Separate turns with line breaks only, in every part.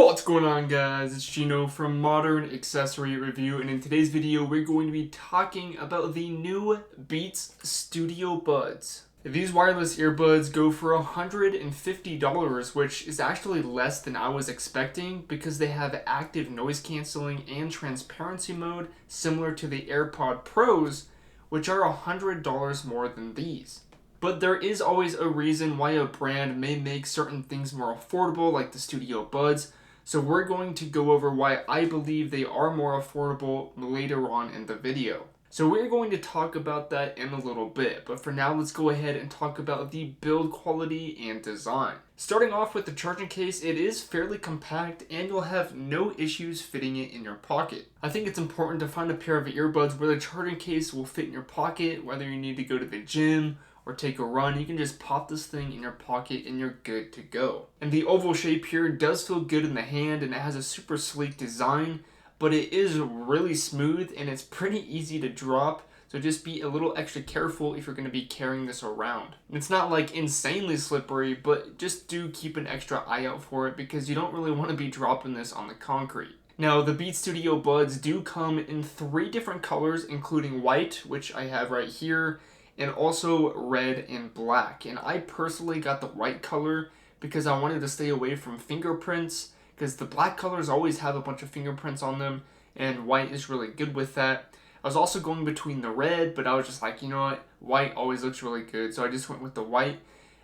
What's going on, guys? It's Gino from Modern Accessory Review, and in today's video we're going to be talking about the new Beats Studio Buds. These wireless earbuds go for $150, which is actually less than I was expecting because they have active noise cancelling and transparency mode similar to the AirPod Pros, which are $100 more than these. But there is always a reason why a brand may make certain things more affordable, like the Studio Buds. So we're going to go over why I believe they are more affordable later on in the video. So we're going to talk about that in a little bit, but for now let's go ahead and talk about the build quality and design. Starting off with the charging case, it is fairly compact and you'll have no issues fitting it in your pocket. I think it's important to find a pair of earbuds where the charging case will fit in your pocket, whether you need to go to the gym or take a run. You can just pop this thing in your pocket and you're good to go. And the oval shape here does feel good in the hand and it has a super sleek design, but it is really smooth and it's pretty easy to drop. So just be a little extra careful if you're going to be carrying this around. It's not like insanely slippery, but just do keep an extra eye out for it because you don't really want to be dropping this on the concrete. Now, the Beats Studio Buds do come in 3 different colors, including white, which I have right here, and also red and black. And I personally got the white color because I wanted to stay away from fingerprints, because the black colors always have a bunch of fingerprints on them and white is really good with that. I was also going between the red, but I was just like, you know what, white always looks really good, so I just went with the white.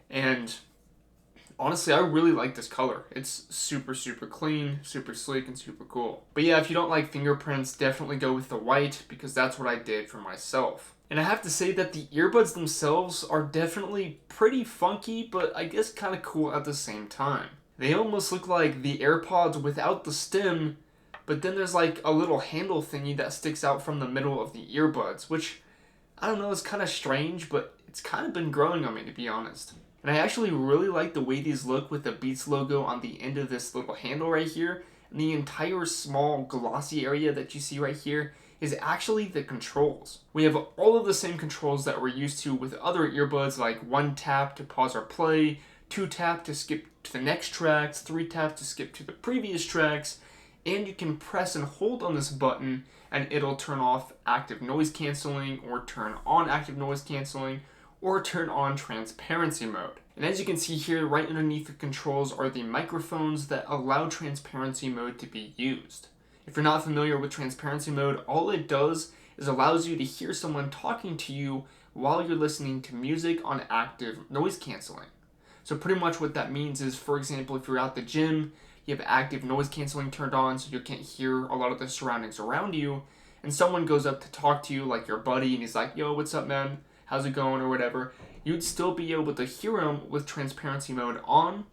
And honestly, I really like this color. It's super clean, super sleek, and super cool. But yeah, if you don't like fingerprints, definitely go with the white because that's what I did for myself. And I have to say that the earbuds themselves are definitely pretty funky, but I guess kind of cool at the same time. They almost look like the AirPods without the stem, but then there's like a little handle thingy that sticks out from the middle of the earbuds, which, I don't know, is kind of strange, but it's kind of been growing on me, to be honest. And I actually really like the way these look with the Beats logo on the end of this little handle right here. And the entire small glossy area that you see right here is actually the controls. We have all of the same controls that we're used to with other earbuds, like 1 tap to pause or play, 2 tap to skip to the next tracks, 3 taps to skip to the previous tracks, and you can press and hold on this button and it'll turn off active noise cancelling or turn on active noise cancelling or turn on transparency mode. And as you can see here, right underneath the controls are the microphones that allow transparency mode to be used. If you're not familiar with transparency mode, all it does is allows you to hear someone talking to you while you're listening to music on active noise cancelling. So pretty much what that means is, for example, if you're at the gym, you have active noise cancelling turned on so you can't hear a lot of the surroundings around you, and someone goes up to talk to you like your buddy and he's like, yo, what's up, man? How's it going, or whatever, you'd still be able to hear him with transparency mode on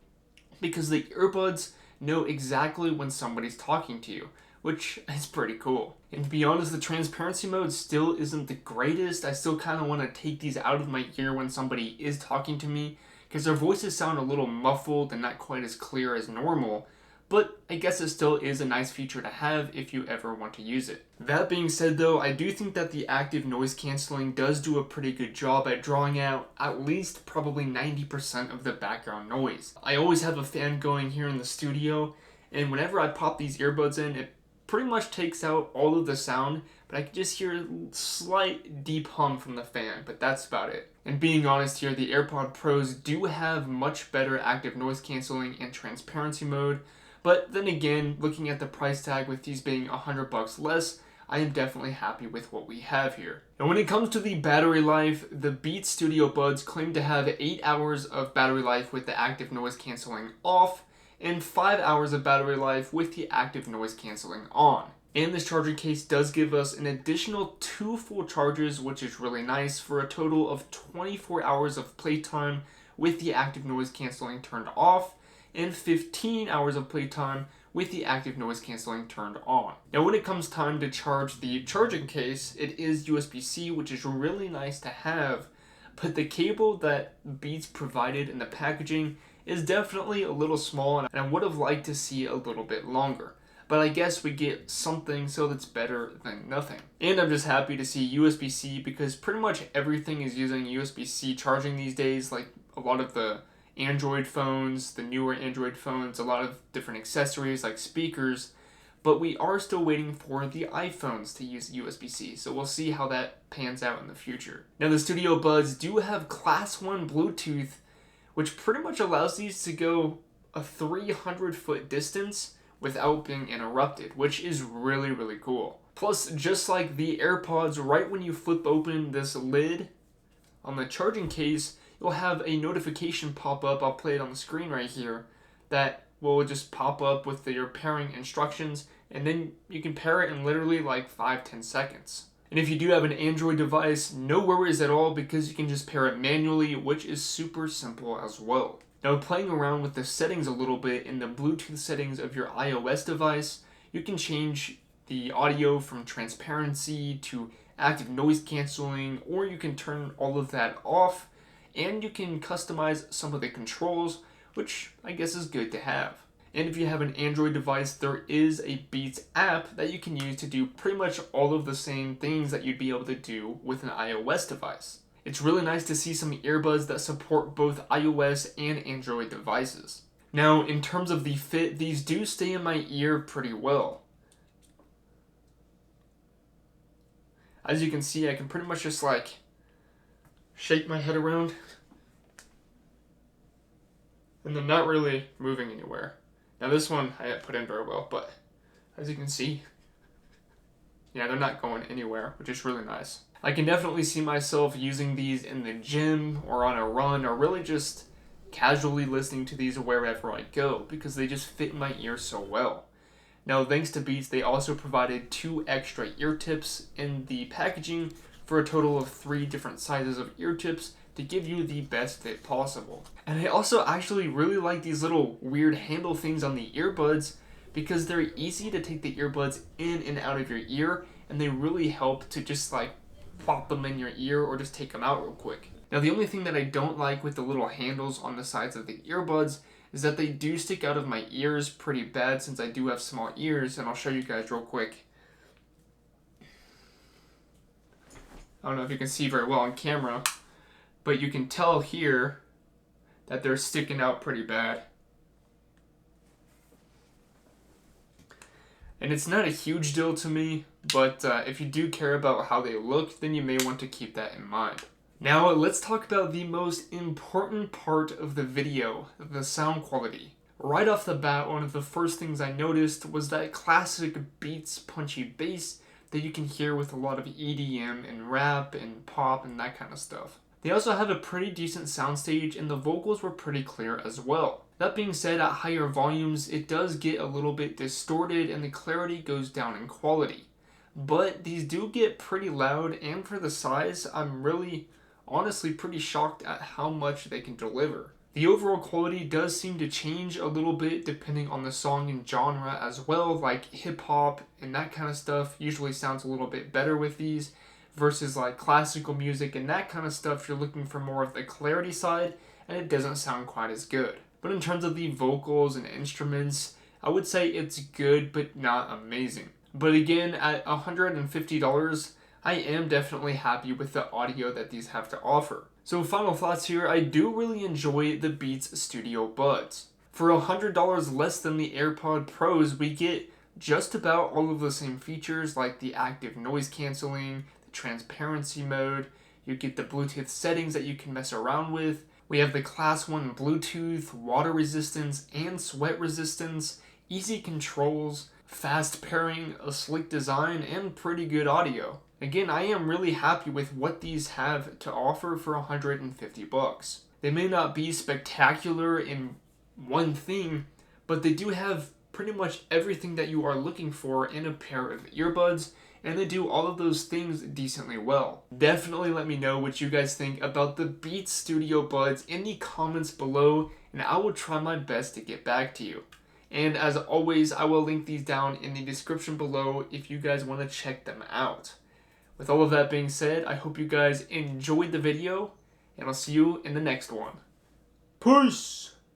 because the earbuds know exactly when somebody's talking to you, which is pretty cool. And to be honest, the transparency mode still isn't the greatest. I still kind of want to take these out of my ear when somebody is talking to me because their voices sound a little muffled and not quite as clear as normal. But I guess it still is a nice feature to have if you ever want to use it. That being said though, I do think that the active noise cancelling does do a pretty good job at drawing out at least probably 90% of the background noise. I always have a fan going here in the studio, and whenever I pop these earbuds in, it pretty much takes out all of the sound, but I can just hear a slight deep hum from the fan, but that's about it. And being honest here, the AirPod Pros do have much better active noise cancelling and transparency mode. But then again, looking at the price tag with these being $100 less, I am definitely happy with what we have here. And when it comes to the battery life, the Beats Studio Buds claim to have 8 hours of battery life with the active noise cancelling off, and 5 hours of battery life with the active noise cancelling on. And this charging case does give us an additional 2 full charges, which is really nice, for a total of 24 hours of playtime with the active noise cancelling turned off, and 15 hours of playtime with the active noise cancelling turned on. Now when it comes time to charge the charging case, it is USB-C, which is really nice to have, but the cable that Beats provided in the packaging is definitely a little small, and I would have liked to see a little bit longer. But I guess we get something, so that's better than nothing. And I'm just happy to see USB-C because pretty much everything is using USB-C charging these days. Like a lot of the Android phones, the newer Android phones, a lot of different accessories like speakers, but we are still waiting for the iPhones to use USB-C, so we'll see how that pans out in the future. Now the Studio Buds do have Class 1 Bluetooth, which pretty much allows these to go a 300-foot distance without being interrupted, which is really, really cool. Plus, just like the AirPods, right when you flip open this lid on the charging case, you'll have a notification pop up, I'll play it on the screen right here, that will just pop up with your pairing instructions, and then you can pair it in literally like 5-10 seconds. And if you do have an Android device, no worries at all because you can just pair it manually, which is super simple as well. Now playing around with the settings a little bit in the Bluetooth settings of your iOS device, you can change the audio from transparency to active noise canceling, or you can turn all of that off, and you can customize some of the controls, which I guess is good to have. And if you have an Android device, there is a Beats app that you can use to do pretty much all of the same things that you'd be able to do with an iOS device. It's really nice to see some earbuds that support both iOS and Android devices. Now, in terms of the fit, these do stay in my ear pretty well. As you can see, I can pretty much just like shake my head around, and they're not really moving anywhere. Now this one I put in very well, but as you can see, yeah, they're not going anywhere, which is really nice. I can definitely see myself using these in the gym or on a run, or really just casually listening to these wherever I go, because they just fit in my ear so well. Now, thanks to Beats, they also provided 2 extra ear tips in the packaging for a total of 3 different sizes of ear tips to give you the best fit possible. And I also actually really like these little weird handle things on the earbuds because they're easy to take the earbuds in and out of your ear, and they really help to just like plop them in your ear or just take them out real quick. Now the only thing that I don't like with the little handles on the sides of the earbuds is that they do stick out of my ears pretty bad since I do have small ears, and I'll show you guys real quick. I don't know if you can see very well on camera, but you can tell here that they're sticking out pretty bad. And it's not a huge deal to me, but if you do care about how they look, then you may want to keep that in mind. Now let's talk about the most important part of the video, the sound quality. Right off the bat, one of the first things I noticed was that classic Beats punchy bass that you can hear with a lot of EDM and rap and pop and that kind of stuff. They also have a pretty decent soundstage, and the vocals were pretty clear as well. That being said, at higher volumes, it does get a little bit distorted and the clarity goes down in quality. But these do get pretty loud, and for the size, I'm really honestly pretty shocked at how much they can deliver. The overall quality does seem to change a little bit depending on the song and genre as well, like hip hop and that kind of stuff usually sounds a little bit better with these versus like classical music and that kind of stuff. You're looking for more of the clarity side and it doesn't sound quite as good. But in terms of the vocals and instruments, I would say it's good but not amazing. But again, at $150, I am definitely happy with the audio that these have to offer. So final thoughts here, I do really enjoy the Beats Studio Buds. For $100 less than the AirPod Pros, we get just about all of the same features like the active noise canceling, the transparency mode, you get the Bluetooth settings that you can mess around with. We have the Class 1 Bluetooth, water resistance and sweat resistance, easy controls, fast pairing, a slick design, and pretty good audio. Again, I am really happy with what these have to offer for $150. They may not be spectacular in one thing, but they do have pretty much everything that you are looking for in a pair of earbuds, and they do all of those things decently well. Definitely let me know what you guys think about the Beats Studio Buds in the comments below, and I will try my best to get back to you. And as always, I will link these down in the description below if you guys want to check them out. With all of that being said, I hope you guys enjoyed the video, and I'll see you in the next one. Peace!